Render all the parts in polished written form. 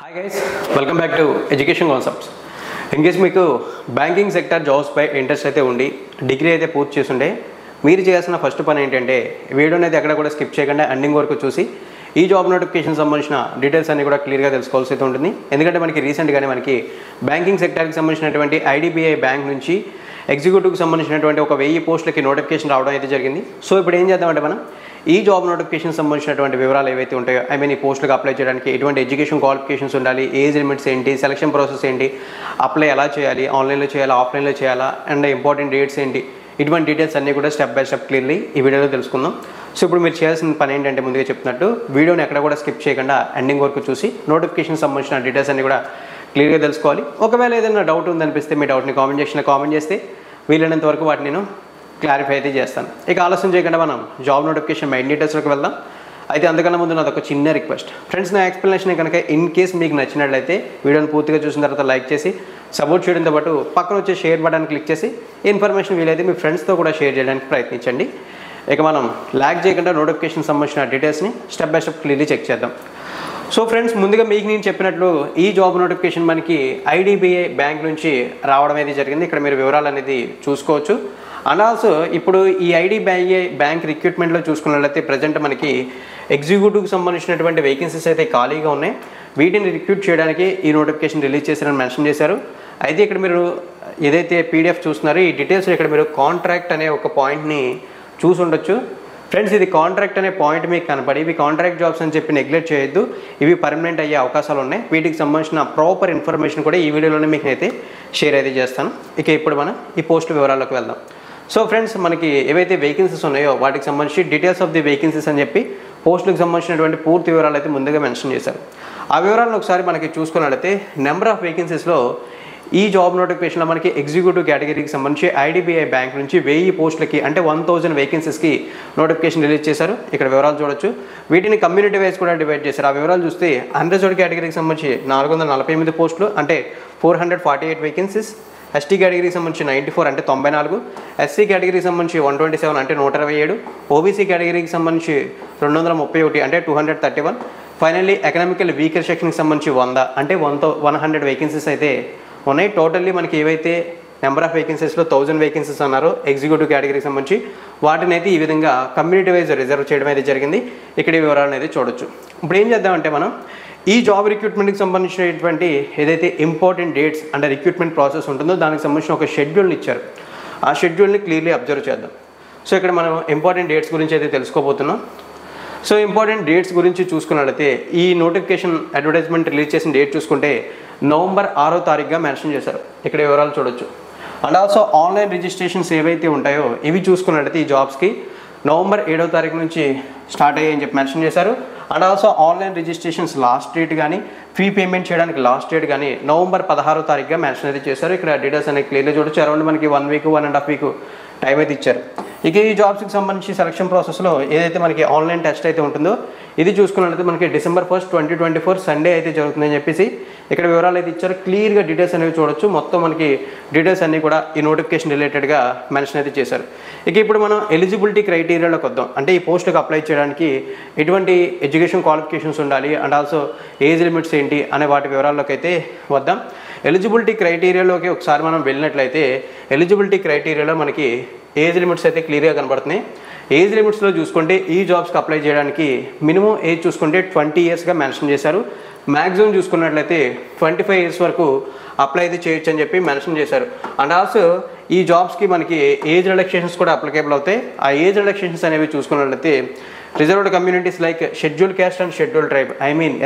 Hi guys, welcome back to education concepts. In case మీకు banking sector జాబ్స్పై interest అయితే ఉండి degree అయితే పూర్తి చేస్తుంటే మీరు చేయాల్సిన ఫస్ట్ పని ఏంటంటే వీడియోని అయితే ఎక్కడ కూడా స్కిప్ చేయకుండా ఎండింగ్ వరకు చూసి ఈ జాబ్ నోటిఫికేషన్ సంబంధించిన డీటెయిల్స్ అన్ని కూడా క్లియర్గా తెలుసుకోవాల్సి అయితే ఉంటుంది. ఎందుకంటే మనకి రీసెంట్గానే మనకి బ్యాంకింగ్ సెక్టర్కి సంబంధించినటువంటి ఐడిబిఐ బ్యాంక్ నుంచి ఎగ్జిక్యూటివ్కి సంబంధించినటువంటి ఒక 1000 పోస్టులకి నోటిఫికేషన్ రావడం అయితే జరిగింది. సో ఇప్పుడు ఏం చేద్దామంటే మనం ఈ జాబ్ నోటిఫికేషన్ సంబంధించినటువంటి వివరాలు ఏవైతే ఉంటాయో ఈ పోస్టులకు అప్లై చేయడానికి ఎటువంటి ఎడ్యుకేషన్ క్వాలిఫికేషన్స్ ఉండాలి, ఏజ్ లిమిట్స్ ఏంటి, సెలక్షన్ ప్రాసెస్ ఏంటి, అప్లై ఎలా చేయాలి, ఆన్లైన్లో చేయాలా, ఆఫ్లైన్లో చేయాలా, అండ్ ఇంపార్టెంట్ డేట్స్ ఏంటి, ఇటువంటి డీటెయిల్స్ అన్నీ కూడా స్టెప్ బై స్టెప్ క్లియర్లీ ఈ వీడియోలో తెలుసుకుందాం. సో ఇప్పుడు మీరు చేయాల్సిన పని ఏంటంటే ముందుగా చెప్తున్నట్టు వీడియోని ఎక్కడ కూడా స్కిప్ చేయకుండా ఎండింగ్ వరకు చూసి నోటిఫికేషన్ సంబంధించిన డీటెయిల్స్ అన్ని కూడా క్లియర్గా తెలుసుకోవాలి. ఒకవేళ ఏదైనా డౌట్ ఉందనిపిస్తే మీ డౌట్ని కామెంట్ సెక్షన్లో కామెంట్ చేస్తే వీలైనంత వరకు వాటిని నేను క్లారిఫై అయితే చేస్తాను. ఇక ఆలస్యం చేయకుండా మనం జాబ్ నోటిఫికేషన్ మెయిన్ డీటెయిల్స్లోకి వెళ్దాం. అయితే అందుకన్నా ముందు నాది ఒక చిన్న రిక్వెస్ట్ ఫ్రెండ్స్, నా ఎక్స్ప్లెనేషన్ కనుక ఇన్ కేస్ మీకు నచ్చినట్లయితే వీడియోని పూర్తిగా చూసిన తర్వాత లైక్ చేసి సపోర్ట్ చేయడంతో పాటు పక్కన వచ్చే షేర్ బటన్ క్లిక్ చేసి ఇన్ఫర్మేషన్ వీలైతే మీ ఫ్రెండ్స్తో కూడా షేర్ చేయడానికి ప్రయత్నించండి. ఇక మనం ల్యాగ్ చేయకుండా నోటిఫికేషన్ సంబంధించిన డీటెయిల్స్ని స్టెప్ బై స్టెప్ క్లియర్లీ చెక్ చేద్దాం. సో ఫ్రెండ్స్, ముందుగా మీకు నేను చెప్పినట్లు ఈ జాబ్ నోటిఫికేషన్ మనకి ఐడిబిఐ బ్యాంక్ నుంచి రావడం అనేది జరిగింది. ఇక్కడ మీరు వివరాలు అనేది చూసుకోవచ్చు. అండ్ ఆల్సో ఇప్పుడు ఈ ఐడిబిఐ బ్యాంక్ రిక్రూట్మెంట్లో చూసుకున్నట్లయితే ప్రజెంట్ మనకి ఎగ్జిక్యూటివ్కి సంబంధించినటువంటి వేకెన్సీస్ అయితే ఖాళీగా ఉన్నాయి. వీటిని రిక్రూట్ చేయడానికి ఈ నోటిఫికేషన్ రిలీజ్ చేశారని మెన్షన్ చేశారు. అయితే ఇక్కడ మీరు ఏదైతే పీడిఎఫ్ చూస్తున్నారో ఈ డీటెయిల్స్ ఇక్కడ మీరు కాంట్రాక్ట్ అనే ఒక పాయింట్ని చూసి ఉండొచ్చు. ఫ్రెండ్స్, ఇది కాంట్రాక్ట్ అనే పాయింట్ మీకు కనపడి ఇవి కాంట్రాక్ట్ జాబ్స్ అని చెప్పి నెగ్లెక్ట్ చేయొద్దు. ఇవి పర్మనెంట్ అయ్యే అవకాశాలు ఉన్నాయి. వీటికి సంబంధించిన ప్రాపర్ ఇన్ఫర్మేషన్ కూడా ఈ వీడియోలోనే మీకు అయితే షేర్ అయితే చేస్తాను. ఇక ఇప్పుడు మనం ఈ పోస్ట్ వివరాల్లోకి వెళ్దాం. సో ఫ్రెండ్స్, మనకి ఏవైతే వేకెన్సీస్ ఉన్నాయో వాటికి సంబంధించి డీటెయిల్స్ ఆఫ్ ది వేకెన్సీస్ అని చెప్పి పోస్టులకు సంబంధించినటువంటి పూర్తి వివరాలు అయితే ముందుగా మెన్షన్ చేశారు. ఆ వివరాలను ఒకసారి మనకి చూసుకున్నట్లయితే నెంబర్ ఆఫ్ వేకెన్సీస్లో ఈ జాబ్ నోటిఫికేషన్లో మనకి ఎగ్జిక్యూటివ్ కేటగిరీకి సంబంధించి ఐడిబిఐ బ్యాంక్ నుంచి 1000 పోస్టులకి అంటే 1000 వేకెన్సీస్కి నోటిఫికేషన్ రిలీజ్ చేశారు. ఇక్కడ వివరాలు చూడొచ్చు. వీటిని కమ్యూనిటీ వైజ్ కూడా డివైడ్ చేశారు. ఆ వివరాలు చూస్తే అన్రిజర్వ్డ్ కేటగిరీకి సంబంధించి 448 పోస్టులు అంటే 448 వేకెన్సీస్, ఎస్టీ కేటగిరీకి సంబంధించి 94 అంటే 94, ఎస్సీ కేటగిరీకి సంబంధించి 127 అంటే 127, ఓబీసీ కేటగిరీకి సంబంధించి 231 అంటే 231, ఫైనల్లీ ఎకనామికల్ వీకర్ సెక్షన్కి సంబంధించి 100 అంటే 100 వేకెన్సీస్ అయితే ఉన్నాయి. టోటల్లీ మనకి ఏవైతే నెంబర్ ఆఫ్ వేకెన్సీస్లో 1000 వేకెన్సీస్ అన్నారో ఎగ్జిక్యూటివ్ కేటగిరీకి సంబంధించి వాటిని అయితే ఈ విధంగా కమ్యూనిటీ వైజ్ రిజర్వ్ చేయడం అయితే జరిగింది. ఇక్కడ ఈ వివరాలను అయితే చూడొచ్చు. ఇప్పుడు ఏం చేద్దామంటే మనం ఈ జాబ్ రిక్రూట్మెంట్కి సంబంధించినటువంటి ఏదైతే ఇంపార్టెంట్ డేట్స్ అంటే రిక్రూట్మెంట్ ప్రాసెస్ ఉంటుందో దానికి సంబంధించిన ఒక షెడ్యూల్ని ఇచ్చారు. ఆ షెడ్యూల్ని క్లియర్లీ అబ్జర్వ్ చేద్దాం. సో ఇక్కడ మనం ఇంపార్టెంట్ డేట్స్ గురించి అయితే తెలుసుకోబోతున్నాం. సో ఇంపార్టెంట్ డేట్స్ గురించి చూసుకున్నట్లయితే ఈ నోటిఫికేషన్ అడ్వర్టైజ్మెంట్ రిలీజ్ చేసిన డేట్ చూసుకుంటే నవంబర్ 6వ తారీఖుగా మెన్షన్ చేశారు. ఇక్కడ వివరాలు చూడొచ్చు. అండ్ ఆల్సో ఆన్లైన్ రిజిస్ట్రేషన్స్ ఏవైతే ఉంటాయో ఇవి చూసుకున్నట్లయితే ఈ జాబ్స్కి నవంబర్ 7వ తారీఖు నుంచి స్టార్ట్ అయ్యాయని చెప్పి మెన్షన్ చేశారు. And also online registrations last date కానీ ఫీ పేమెంట్ చేయడానికి లాస్ట్ డేట్ కానీ నవంబర్ 16వ తారీఖుగా మెన్షన్ అయితే చేశారు. ఇక్కడ డీటెయిల్స్ అనేవి క్లియర్గా చూడొచ్చు. అరౌండ్ మనకి 1 వీక్ 1.5 వీక్ టైం అయితే ఇచ్చారు. ఇక ఈ జాబ్స్కి సంబంధించి సెలక్షన్ ప్రాసెస్లో ఏదైతే మనకి ఆన్లైన్ టెస్ట్ అయితే ఉంటుందో ఇది చూసుకున్నట్లయితే మనకి December 1st, 2024 సండే అయితే జరుగుతుందని చెప్పేసి ఇక్కడ వివరాలు అయితే ఇచ్చారు. క్లియర్గా డీటెయిల్స్ అనేవి చూడొచ్చు. మొత్తం మనకి డీటెయిల్స్ అన్నీ కూడా ఈ నోటిఫికేషన్ రిలేటెడ్గా మెన్షన్ అయితే చేశారు. ఇక ఇప్పుడు మనం ఎలిజిబిలిటీ క్రైటీరియాలోకి వద్దాం. అంటే ఈ పోస్టులకు అప్లై చేయడానికి ఎటువంటి ఎడ్యుకేషన్ క్వాలిఫికేషన్స్ ఉండాలి అండ్ ఆల్సో ఏజ్ లిమిట్స్ ఏంటి అనే వాటి వివరాల్లోకి అయితే వద్దాం. ఎలిజిబిలిటీ క్రైటీరియాలోకి ఒకసారి మనం వెళ్ళినట్లయితే ఎలిజిబిలిటీ క్రైటీరియాలో మనకి ఏజ్ లిమిట్స్ అయితే క్లియర్గా కనబడుతున్నాయి. ఏజ్ లిమిట్స్లో చూసుకుంటే ఈ జాబ్స్కి అప్లై చేయడానికి మినిమం ఏజ్ చూసుకుంటే 20 ఇయర్స్గా మెన్షన్ చేశారు. మ్యాక్సిమం చూసుకున్నట్లయితే 25 ఇయర్స్ వరకు అప్లై అయితే చేయొచ్చు అని చెప్పి మెన్షన్ చేశారు. అండ్ ఆల్సో ఈ జాబ్స్కి మనకి ఏజ్ రిలాక్సేషన్స్ కూడా అప్లికేబుల్ అవుతాయి. ఆ ఏజ్ రిలాక్సేషన్స్ అనేవి చూసుకున్నట్లయితే reserved communities like scheduled caste and scheduled tribe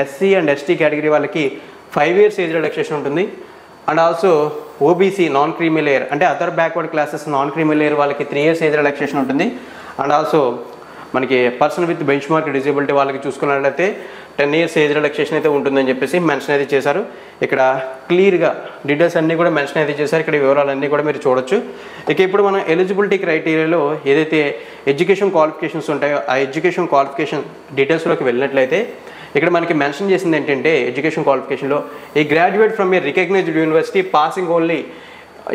SC and ST category వాళ్ళకి 5 ఇయర్స్ ఏజ్ రిలాక్సేషన్ ఉంటుంది. And also OBC non creamy layer అంటే other backward classes non creamy layer వాళ్ళకి 3 years age relaxation ఉంటుంది. And also మనకి person with benchmark disability వాళ్ళకి చూసుకున్నట్లయితే 10 years age relaxation అయితే ఉంటుందని చెప్పేసి మెన్షన్ అయితే చేశారు. ఇక్కడ క్లియర్గా డీటెయిల్స్ అన్నీ కూడా మెన్షన్ అయితే చేశారు. ఇక్కడ వివరాలన్నీ కూడా మీరు చూడొచ్చు. ఇక ఇప్పుడు మనం ఎలిజిబిలిటీ క్రైటీరియాలో ఏదైతే ఎడ్యుకేషన్ క్వాలిఫికేషన్స్ ఉంటాయో ఆ ఎడ్యుకేషన్ క్వాలిఫికేషన్ డీటెయిల్స్లోకి వెళ్ళినట్లయితే ఇక్కడ మనకి మెన్షన్ చేసింది ఏంటంటే ఎడ్యుకేషన్ క్వాలిఫికేషన్లో a graduate from a recognized university passing only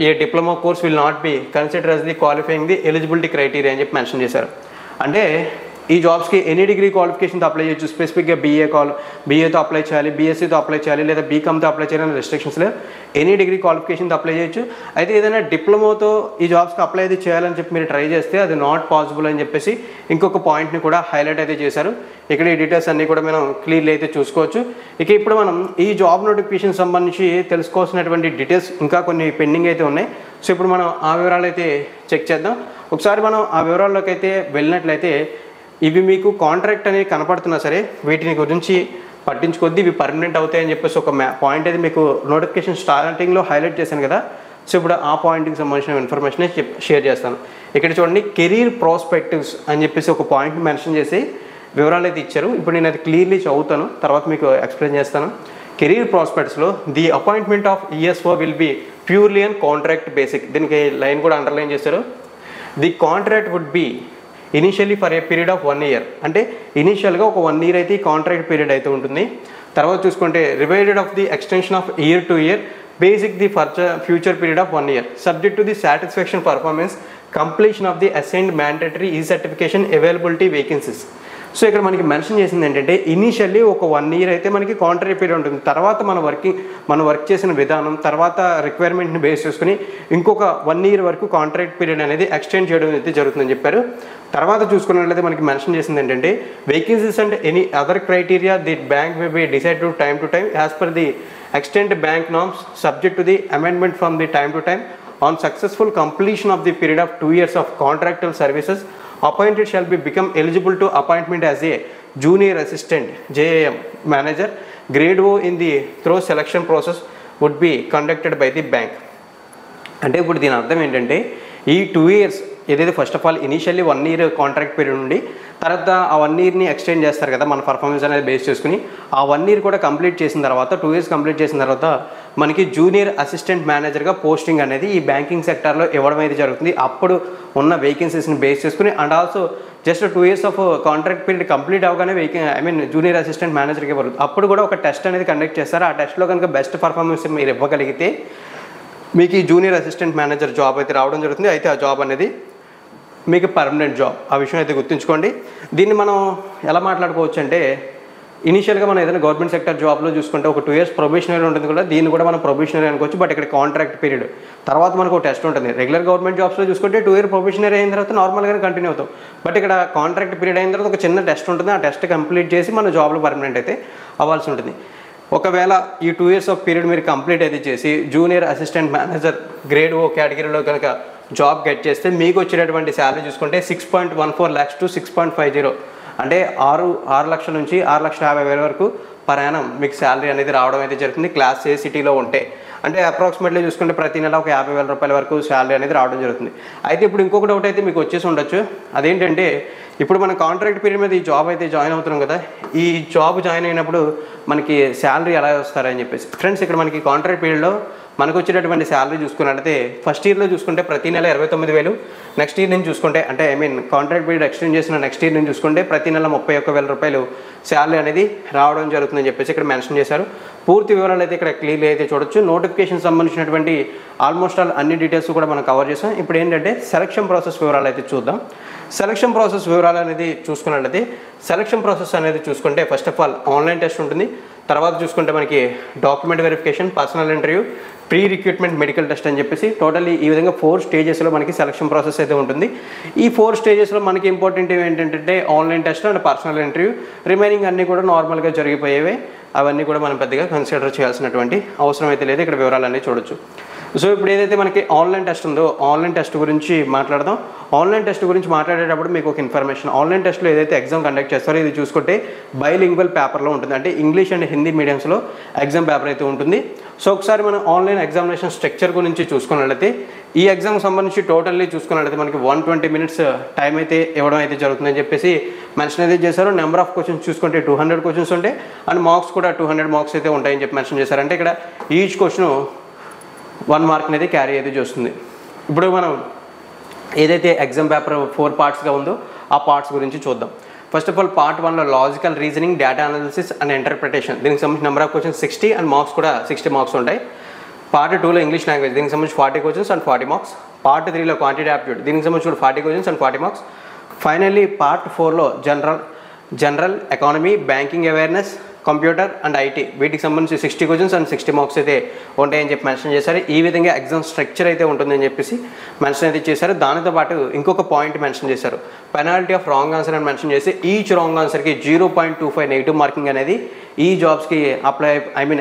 a diploma course will not be consider as the qualifying the eligibility criteria అని చెప్పి మెన్షన్ చేశారు. అంటే ఈ జాబ్స్కి ఎనీ డిగ్రీ క్వాలిఫికేషన్తో అప్లై చేయొచ్చు. స్పెసిఫిక్గా బీఏతో అప్లై చేయాలి, బీఎస్సీతో అప్లై చేయాలి, లేదా బీకామ్తో అప్లై చేయాలని రెస్ట్రిక్షన్స్ లేవు. ఎనీ డిగ్రీ క్వాలిఫికేషన్తో అప్లై చేయొచ్చు. అయితే ఏదైనా డిప్లొమాతో ఈ జాబ్స్కి అప్లై అయితే చేయాలని చెప్పి మీరు ట్రై చేస్తే అది నాట్ పాసిబుల్ అని చెప్పేసి ఇంకొక పాయింట్ని కూడా హైలైట్ అయితే చేశారు. ఇక్కడ ఈ డీటెయిల్స్ అన్నీ కూడా మనం క్లియర్లీ అయితే చూసుకోవచ్చు. ఇక ఇప్పుడు మనం ఈ జాబ్ నోటిఫికేషన్ సంబంధించి తెలుసుకోవాల్సినటువంటి డీటెయిల్స్ ఇంకా కొన్ని పెండింగ్ అయితే ఉన్నాయి. సో ఇప్పుడు మనం ఆ వివరాలు అయితే చెక్ చేద్దాం. ఒకసారి మనం ఆ వివరాల్లోకి అయితే వెళ్ళినట్లయితే ఇవి మీకు కాంట్రాక్ట్ అనేది కనపడుతున్నా సరే వీటిని గురించి పట్టించుకొద్ది, ఇవి పర్మనెంట్ అవుతాయని చెప్పేసి ఒక పాయింట్ అయితే మీకు నోటిఫికేషన్ స్టార్టింగ్లో హైలైట్ చేశాను కదా. సో ఇప్పుడు ఆ పాయింట్కి సంబంధించిన ఇన్ఫర్మేషన్ షేర్ చేస్తాను. ఇక్కడ చూడండి, కెరీర్ ప్రాస్పెక్టివ్స్ అని చెప్పేసి ఒక పాయింట్ని మెన్షన్ చేసి వివరాలు అయితే ఇచ్చారు. ఇప్పుడు నేను అది క్లియర్లీ చదువుతాను, తర్వాత మీకు ఎక్స్ప్లెయిన్ చేస్తాను. కెరీర్ ప్రాస్పెక్ట్స్లో the appointment of ESO will be purely and contract basic. దీనికి లైన్ కూడా అండర్లైన్ చేశారు. The contract would be initially for a period of 1 year. అంటే ఇనిషియల్గా ఒక 1 year అయితే ఈ కాంట్రాక్ట్ పీరియడ్ అయితే ఉంటుంది. తర్వాత చూసుకుంటే రివైడెడ్ of the extension of year to year basic the future period of 1 year subject to the satisfaction performance completion of the assigned mandatory ఈ సర్టిఫికేషన్ అవైలబిలిటీ వేకెన్సీస్. సో ఇక్కడ మనకి మెన్షన్ చేసింది ఏంటంటే ఇనీషియల్లీ ఒక 1 year అయితే మనకి కాంట్రాక్ట్ పీరియడ్ ఉంటుంది. తర్వాత మనం వర్క్ చేసిన విధానం తర్వాత రిక్వైర్మెంట్ని బేస్ చేసుకుని ఇంకొక 1 year వరకు కాంట్రాక్ట్ పీరియడ్ అనేది ఎక్స్టెండ్ చేయడం అయితే జరుగుతుందని చెప్పారు. తర్వాత చూసుకున్నట్లయితే మనకి మెన్షన్ చేసింది ఏంటంటే vacancies and any other criteria the bank may be decide to time as per the extend bank norms subject to the amendment from the time to time on successful completion of the period of 2 years of contractual services appointed shall be become eligible to appointment as a junior assistant JAM manager grade O in the through selection process would be conducted by the bank. అంటే ఇప్పుడు దీని అర్థం ఏంటంటే ఈ 2 years ఏదైతే first of all initially 1 year contract period ఉండి తర్వాత ఆ 1 yearని ఎక్స్టెండ్ చేస్తారు కదా మన పర్ఫార్మెన్స్ అనేది బేస్ చేసుకుని. ఆ 1 year కూడా కంప్లీట్ చేసిన తర్వాత 2 years కంప్లీట్ చేసిన తర్వాత మనకి జూనియర్ అసిస్టెంట్ మేనేజర్గా పోస్టింగ్ అనేది ఈ బ్యాంకింగ్ సెక్టార్లో ఇవ్వడం అయితే జరుగుతుంది. అప్పుడు ఉన్న వేకెన్సీస్ని బేస్ చేసుకుని and also just 2 years of contract period complete అవగానే జూనియర్ అసిస్టెంట్ మేనేజర్కి ఇవ్వరు. అప్పుడు కూడా ఒక టెస్ట్ అనేది కండక్ట్ చేస్తారు. ఆ టెస్ట్లో కనుక బెస్ట్ పర్ఫార్మెన్స్ మీరు ఇవ్వగలిగితే మీకు ఈ జూనియర్ అసిస్టెంట్ మేనేజర్ జాబ్ అయితే రావడం జరుగుతుంది. అయితే ఆ జాబ్ అనేది మీకు పర్మనెంట్ జాబ్. ఆ విషయం అయితే గుర్తుంచుకోండి. దీన్ని మనం ఎలా మాట్లాడుకోవచ్చు అంటే ఇనిషియల్గా మనం ఏదైనా గవర్నమెంట్ సెక్టర్ జాబ్లో చూసుకుంటే ఒక 2 years ప్రొబేషనరీ ఉంటుంది కూడా, దీన్ని కూడా మనం ప్రొబేషనరీ అనుకోవచ్చు. బట్ ఇక్కడ కాంట్రాక్ట్ పీరియడ్ తర్వాత మనకు ఒక టెస్ట్ ఉంటుంది. రెగ్యులర్ గవర్నమెంట్ జాబ్స్లో చూసుకుంటే 2 year ప్రొబేషనరీ అయిన తర్వాత నార్మల్గానే కంటిన్యూ అవుతాం. బట్ ఇక్కడ కాంట్రాక్ట్ పీరియడ్ అయిన తర్వాత ఒక చిన్న టెస్ట్ ఉంటుంది. ఆ టెస్ట్ కంప్లీట్ చేసి మన జాబ్లో పర్మనెంట్ అయితే అవ్వాల్సి ఉంటుంది. ఒకవేళ ఈ 2 years ఆఫ్ పీరియడ్ మీరు కంప్లీట్ అయితే చేసి junior assistant manager grade O కేటగిరీలో కనుక జాబ్ గెట్ చేస్తే మీకు వచ్చేటటువంటి శాలరీ చూసుకుంటే 6.14 lakhs to 6.50 అంటే 6 లక్షల నుంచి 6,50,000 వరకు పర్ యానం మీకు శాలరీ అనేది రావడం అయితే జరుగుతుంది. క్లాస్ ఏ సిటీలో ఉంటే అంటే అప్రాక్సిమేట్లీ చూసుకుంటే ప్రతి నెల ఒక 50,000 రూపాయల వరకు శాలరీ అనేది రావడం జరుగుతుంది. అయితే ఇప్పుడు ఇంకొక డౌట్ అయితే మీకు వచ్చేసి ఉండొచ్చు. అదేంటంటే ఇప్పుడు మన కాంట్రాక్ట్ పీరియడ్ మీద ఈ జాబ్ అయితే జాయిన్ అవుతున్నాం కదా, ఈ జాబ్ జాయిన్ అయినప్పుడు మనకి శాలరీ ఎలా వస్తారని చెప్పేసి. ఫ్రెండ్స్ ఇక్కడ మనకి కాంట్రాక్ట్ పీరియడ్లో మనకు వచ్చేటటువంటి శాలరీ చూసుకున్నట్లయితే ఫస్ట్ ఇయర్లో చూసుకుంటే ప్రతి నెల 29,000, నెక్స్ట్ ఇయర్ నుంచి చూసుకుంటే అంటే కాంట్రాక్ట్ పీరియడ్ ఎక్స్టెండ్ చేసిన నెక్స్ట్ ఇయర్ నుంచి చూసుకుంటే ప్రతి నెల 31,000 రూపాయలు శాలరీ అనేది రావడం జరుగుతుందని చెప్పేసి ఇక్కడ మెన్షన్ చేశారు. పూర్తి వివరాలు అయితే ఇక్కడ క్లియర్లీ అయితే చూడొచ్చు. నోటిఫికేషన్ సంబంధించినటువంటి ఆల్మోస్ట్ ఆల్ అన్ని డీటెయిల్స్ కూడా మనం కవర్ చేసాం. ఇప్పుడు ఏంటంటే సెలక్షన్ ప్రాసెస్ వివరాలు అయితే చూద్దాం. సెలక్షన్ ప్రాసెస్ వివరాలు అనేది చూసుకున్నట్లయితే సెలక్షన్ ప్రాసెస్ అనేది చూసుకుంటే first of all online test ఉంటుంది. తర్వాత చూసుకుంటే మనకి document verification, personal interview, pre recruitment medical test అని చెప్పేసి టోటల్లీ ఈ విధంగా 4 స్టేజెస్లో మనకి సెలక్షన్ ప్రాసెస్ అయితే ఉంటుంది. ఈ 4 స్టేజెస్లో మనకి ఇంపార్టెంట్ ఏంటంటే online test and personal interview, remaining అన్నీ కూడా నార్మల్గా జరిగిపోయేవే. అవన్నీ కూడా మనం పెద్దగా కన్సిడర్ చేయాల్సినటువంటి అవసరం అయితే లేదు. ఇక్కడ వివరాలన్నీ చూడొచ్చు. సో ఇప్పుడు ఏదైతే మనకి ఆన్లైన్ టెస్ట్ ఉందో ఆన్లైన్ టెస్ట్ గురించి మాట్లాడదాం. ఆన్లైన్ టెస్ట్ గురించి మాట్లాడేటప్పుడు మీకు ఒక ఇన్ఫర్మేషన్, ఆన్లైన్ టెస్ట్లో ఏదైతే ఎగ్జామ్ కండక్ట్ చేస్తారో ఇది చూసుకుంటే బైలింగ్వల్ పేపర్లో ఉంటుంది. అంటే ఇంగ్లీష్ అండ్ హిందీ మీడియంస్లో ఎగ్జామ్ పేపర్ అయితే ఉంటుంది. సో ఒకసారి మనం ఆన్లైన్ ఎగ్జామినేషన్ స్ట్రక్చర్ గురించి చూసుకున్నట్లయితే ఈ ఎగ్జామ్కి సంబంధించి టోటల్లీ చూసుకున్నట్లయితే మనకి 120 minutes టైం అయితే ఇవ్వడం అయితే జరుగుతుందని చెప్పేసి మెన్షన్ అయితే చేశారు. నెంబర్ ఆఫ్ క్వశ్చన్స్ చూసుకుంటే 200 క్వశ్చన్స్ ఉంటాయి అండ్ మార్క్స్ కూడా 200 మార్క్స్ అయితే ఉంటాయని చెప్పి మెన్షన్ చేశారు. అంటే ఇక్కడ ఈచ్ క్వశ్చన్ 1 మార్క్ అనేది క్యారీ అయితే చేస్తుంది. ఇప్పుడు మనం ఏదైతే ఎగ్జామ్ పేపర్ 4 పార్ట్స్గా ఉందో ఆ పార్ట్స్ గురించి చూద్దాం. ఫస్ట్ ఆఫ్ ఆల్ పార్ట్ 1లో logical reasoning, data analysis and interpretation. దీనికి సంబంధించి number of questions 60 and marks కూడా 60 మార్క్స్ ఉంటాయి. పార్ట్ 2లో ఇంగ్లీష్ లాంగ్వేజ్, దీనికి సంబంధించి 40 క్వశ్చన్స్ అండ్ 40 మార్క్స్. పార్ట్ 3లో క్వాంటిటీ యాప్టిట్యూడ్, దీనికి సంబంధించి 40 questions and 40 marks. Finally part 4లో general economy, banking awareness, computer and IT వీటికి సంబంధించి 60 క్వశ్చన్స్ అండ్ 60 మార్క్స్ అయితే ఉంటాయని చెప్పి మెన్షన్ చేశారు. ఈ విధంగా ఎగ్జామ్ స్ట్రక్చర్ అయితే ఉంటుందని చెప్పేసి మెన్షన్ అయితే చేశారు. దానితో పాటు ఇంకొక పాయింట్ మెన్షన్ చేశారు, పెనాల్టీ ఆఫ్ రాంగ్ ఆన్సర్ అని మెన్షన్ చేసి ఈచ్ రాంగ్ ఆన్సర్కి 0.25 నెగిటివ్ మార్కింగ్ అనేది ఈ జాబ్స్కి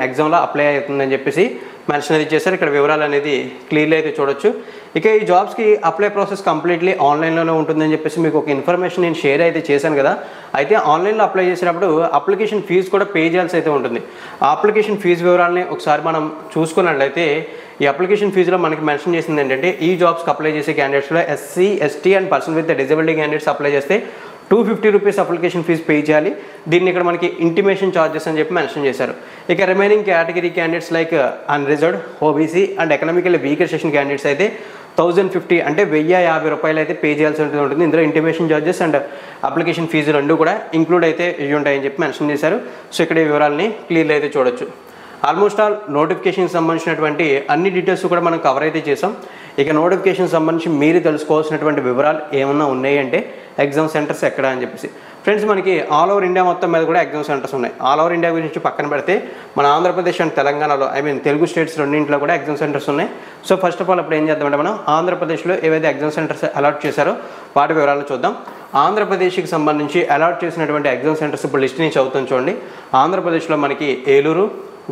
ఎగ్జామ్లో అప్లై అవుతుందని చెప్పేసి మెన్షన్ అయితే చేశారు. ఇక్కడ వివరాలు అనేది క్లియర్లీ అయితే చూడొచ్చు. ఇక ఈ జాబ్స్కి అప్లై ప్రాసెస్ కంప్లీట్లీ ఆన్లైన్లోనే ఉంటుందని చెప్పేసి మీకు ఒక ఇన్ఫర్మేషన్ నేను షేర్ అయితే చేశాను కదా. అయితే ఆన్లైన్లో అప్లై చేసినప్పుడు అప్లికేషన్ ఫీజు కూడా పే చేయాల్సి అయితే ఉంటుంది. ఆ అప్లికేషన్ ఫీజు వివరాలని ఒకసారి మనం చూసుకున్నట్లయితే ఈ అప్లికేషన్ ఫీజులో మనకి మెన్షన్ చేసింది ఏంటంటే ఈ జాబ్స్కి అప్లై చేసే క్యాండిడేట్స్లో SC, ST and person with disability candidates apply చేస్తే 250 రూపీస్ అప్లికేషన్ ఫీజు పే చేయాలి. దీన్ని ఇక్కడ మనకి ఇంటిమేషన్ ఛార్జెస్ అని చెప్పి మెన్షన్ చేశారు. ఇక remaining category candidates like unreserved, OBC and economical weaker section candidates అయితే 1050 అంటే 1050 రూపాయలు అయితే పే చేయాల్సి ఉంటుంది. ఇందులో intimation charges and application fee రెండు కూడా ఇంక్లూడ్ అయితే ఇవి ఉంటాయని చెప్పి మెన్షన్ చేశారు. సో ఇక్కడ ఈ వివరాలని క్లియర్లీ అయితే చూడొచ్చు. ఆల్మోస్ట్ ఆల్ నోటిఫికేషన్కి సంబంధించినటువంటి అన్ని డీటెయిల్స్ కూడా మనం కవర్ అయితే చేసాం. ఇక నోటిఫికేషన్ సంబంధించి మీరు తెలుసుకోవాల్సినటువంటి వివరాలు ఏమన్నా ఉన్నాయి అంటే ఎగ్జామ్ సెంటర్స్ ఎక్కడ అని చెప్పేసి ఫ్రెండ్స్, మనకి ఆల్ ఓవర్ ఇండియా మొత్తం మీద కూడా ఎగ్జామ్ సెంటర్స్ ఉన్నాయి. ఆల్ ఓవర్ ఇండియా గురించి పక్కన పెడితే మన ఆంధ్రప్రదేశ్ అండ్ తెలంగాణలో తెలుగు స్టేట్స్ రెండింటిలో కూడా ఎగ్జామ్ సెంటర్స్ ఉన్నాయి. సో ఫస్ట్ ఆఫ్ ఆల్ ఇప్పుడు ఏం చేద్దామంటే మనం ఆంధ్రప్రదేశ్లో ఏవైతే ఎగ్జామ్ సెంటర్స్ అలాట్ చేశారో వాటి వివరాలను చూద్దాం. ఆంధ్రప్రదేశ్కి సంబంధించి అలాట్ చేసినటువంటి ఎగ్జామ్ సెంటర్స్ ఇప్పుడు లిస్ట్ నుంచి చదువుతాం చూడండి. ఆంధ్రప్రదేశ్లో మనకి ఏలూరు,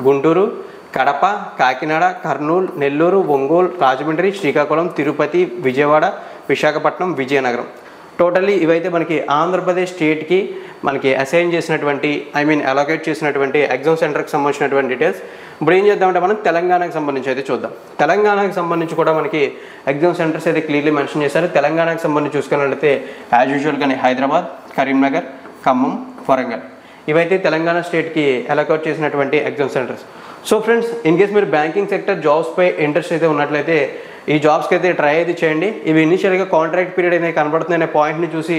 గుంటూరు, కడప, కాకినాడ, కర్నూలు, నెల్లూరు, ఒంగోలు, రాజమండ్రి, శ్రీకాకుళం, తిరుపతి, విజయవాడ, విశాఖపట్నం, విజయనగరం. టోటల్లీ ఇవైతే మనకి ఆంధ్రప్రదేశ్ స్టేట్కి మనకి అసైన్ చేసినటువంటి అలొకేట్ చేసినటువంటి ఎగ్జామ్ సెంటర్కి సంబంధించినటువంటి డీటెయిల్స్. ఇప్పుడు ఏం చేద్దామంటే మనం తెలంగాణకు సంబంధించి అయితే చూద్దాం. తెలంగాణకు సంబంధించి కూడా మనకి ఎగ్జామ్ సెంటర్స్ అయితే క్లియర్లీ మెన్షన్ చేశారు. తెలంగాణకు సంబంధించి చూసుకున్నట్లయితే యాజ్ యూజువల్ కానీ హైదరాబాద్, కరీంనగర్, ఖమ్మం, వరంగల్ ఇవైతే తెలంగాణ స్టేట్కి అలొకేట్ చేసినటువంటి exam centres. So friends, in case మీరు బ్యాంకింగ్ సెక్టర్ జాబ్స్పై ఇంట్రెస్ట్ అయితే ఉన్నట్లయితే ఈ జాబ్స్కి అయితే ట్రై అయితే చేయండి. ఇవి ఇనిషియల్గా కాంట్రాక్ట్ పీరియడ్ అనేది కనబడుతుంది అనే పాయింట్ని చూసి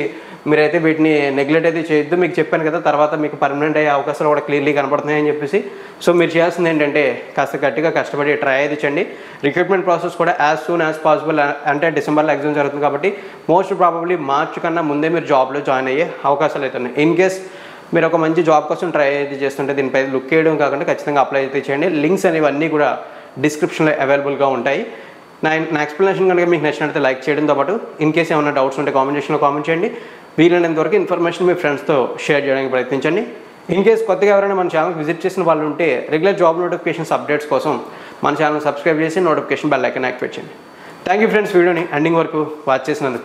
మీరైతే వీటిని నెగ్లెక్ట్ అయితే చేయొద్దు. మీకు చెప్పాను కదా, తర్వాత మీకు పర్మనెంట్ అయ్యే అవకాశాలు కూడా క్లియర్లీ కనబడుతున్నాయని చెప్పేసి. సో మీరు చేయాల్సింది ఏంటంటే కాస్త గట్టిగా కష్టపడి ట్రై అయితే చేయండి. రిక్రూట్మెంట్ ప్రాసెస్ కూడా యాజ్ సూన్ యాజ్ పాసిబుల్, అంటే డిసెంబర్లో ఎగ్జామ్ జరుగుతుంది కాబట్టి మోస్ట్ ప్రాబబ్లీ మార్చ్ కన్నా ముందే మీరు జాబ్లో జాయిన్ అయ్యే అవకాశాలు అయితే ఉన్నాయి. ఇన్ కేస్ మీరు ఒక మంచి జాబ్ కోసం ట్రై అయితే చేస్తుంటే దీనిపై లుక్ చేయడం కాకుండా ఖచ్చితంగా అప్లై అయితే చేయండి. లింక్స్ అనేవి అన్నీ కూడా డిస్క్రిప్షన్లో అవైలబుల్గా ఉంటాయి. నా ఎక్స్ప్లెనేషన్ కనుక మీకు నచ్చినట్లయితే లైక్ చేయడంతో పాటు ఇన్ కేస్ ఏమైనా డౌట్స్ ఉంటే కామెంట్ సెక్షన్లో కామెంట్ చేయండి. వీలైనంత వరకు ఇన్ఫర్మేషన్ మీ ఫ్రెండ్స్తో షేర్ చేయడానికి ప్రయత్నించండి. ఇన్ కేస్ కొత్తగా ఎవరైనా మన ఛానల్కి విజిట్ చేసిన వాళ్ళు ఉంటే రెగ్యులర్ జాబ్ నోటిఫికేషన్స్ అప్డేట్స్ కోసం మన ఛానల్ సబ్స్క్రైబ్ చేసి నోటిఫికేషన్ బెల్ ఐకాన్ యాక్టివేట్ చేయండి. థ్యాంక్ యూ ఫ్రెండ్స్, వీడియోని ఎండింగ్ వరకు వాచ్ చేసినందుకు.